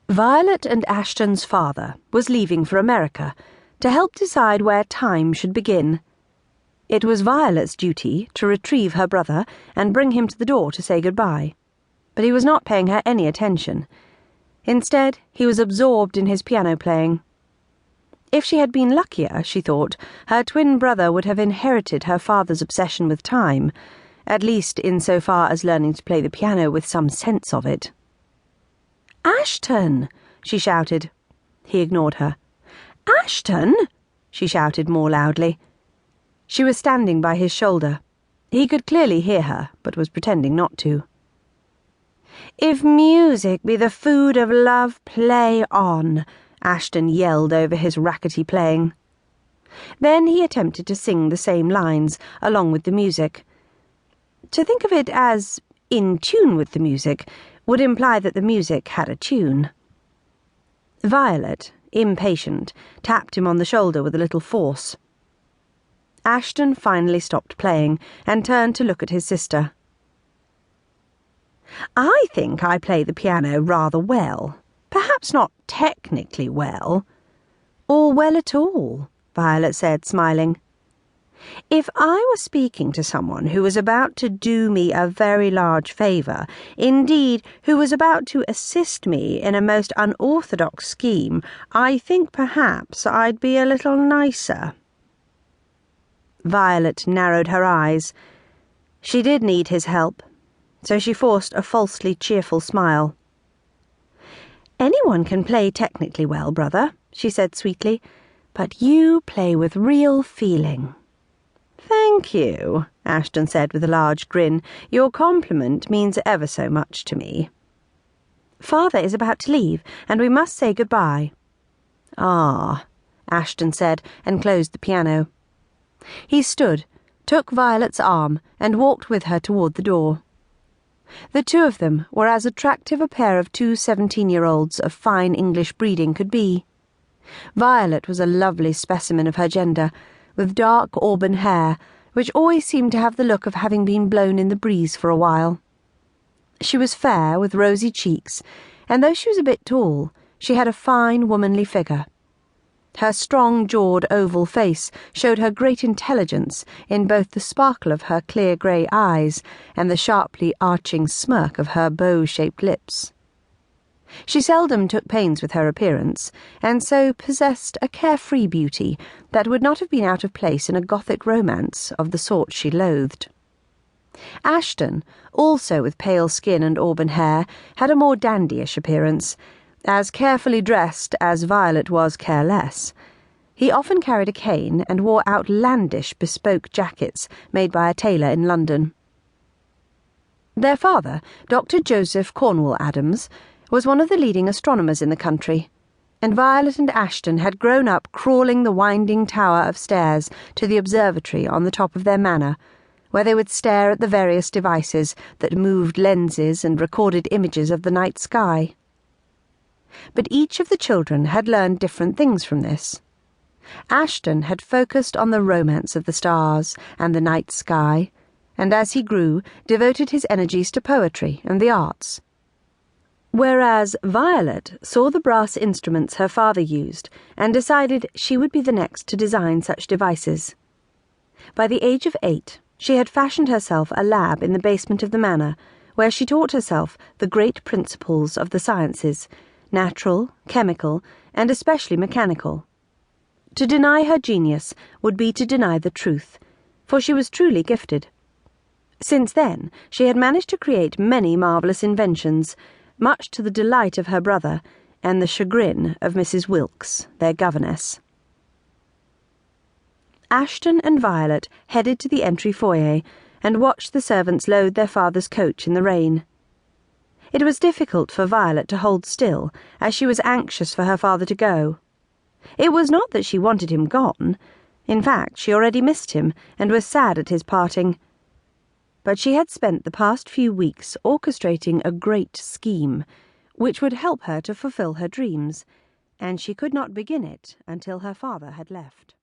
Violet and Ashton's father was leaving for America to help decide where time should begin. It was Violet's duty to retrieve her brother and bring him to the door to say goodbye, but he was not paying her any attention. Instead, he was absorbed in his piano playing. If she had been luckier, she thought, her twin brother would have inherited her father's obsession with time, at least insofar as learning to play the piano with some sense of it. "Ashton!" she shouted. He ignored her. "Ashton!" she shouted more loudly. She was standing by his shoulder. He could clearly hear her, but was pretending not to. "If music be the food of love, play on," Ashton yelled over his rackety playing. Then he attempted to sing the same lines, along with the music. To think of it as in tune with the music would imply that the music had a tune. Violet, impatient, tapped him on the shoulder with a little force. Ashton finally stopped playing and turned to look at his sister. "I think I play the piano rather well. Perhaps not technically well." "Or well at all," Violet said, smiling. "If I were speaking to someone who was about to do me a very large favour, indeed, who was about to assist me in a most unorthodox scheme, I think perhaps I'd be a little nicer." Violet narrowed her eyes. She did need his help, so she forced a falsely cheerful smile. "Anyone can play technically well, brother," she said sweetly, "but you play with real feeling." "Thank you," Ashton said with a large grin. "Your compliment means ever so much to me." "Father is about to leave, and we must say goodbye." "Ah," Ashton said, and closed the piano. He stood, took Violet's arm, and walked with her toward the door. The two of them were as attractive a pair of two 17-year-olds of fine English breeding could be. Violet was a lovely specimen of her gender, with dark auburn hair, which always seemed to have the look of having been blown in the breeze for a while. She was fair, with rosy cheeks, and though she was a bit tall, she had a fine, womanly figure. Her strong-jawed oval face showed her great intelligence in both the sparkle of her clear grey eyes and the sharply arching smirk of her bow-shaped lips. She seldom took pains with her appearance, and so possessed a carefree beauty that would not have been out of place in a Gothic romance of the sort she loathed. Ashton, also with pale skin and auburn hair, had a more dandyish appearance, as carefully dressed as Violet was careless. He often carried a cane and wore outlandish bespoke jackets made by a tailor in London. Their father, Dr. Joseph Cornwall Adams, was one of the leading astronomers in the country, and Violet and Ashton had grown up crawling the winding tower of stairs to the observatory on the top of their manor, where they would stare at the various devices that moved lenses and recorded images of the night sky. But each of the children had learned different things from this. Ashton had focused on the romance of the stars and the night sky, and as he grew, devoted his energies to poetry and the arts. Whereas Violet saw the brass instruments her father used and decided she would be the next to design such devices. By the age of 8, she had fashioned herself a lab in the basement of the manor, where she taught herself the great principles of the sciences, natural, chemical, and especially mechanical. To deny her genius would be to deny the truth, for she was truly gifted. Since then, she had managed to create many marvellous inventions, much to the delight of her brother and the chagrin of Mrs. Wilkes, their governess. Ashton and Violet headed to the entry foyer and watched the servants load their father's coach in the rain. It was difficult for Violet to hold still, as she was anxious for her father to go. It was not that she wanted him gone. In fact, she already missed him and was sad at his parting. But she had spent the past few weeks orchestrating a great scheme, which would help her to fulfill her dreams, and she could not begin it until her father had left.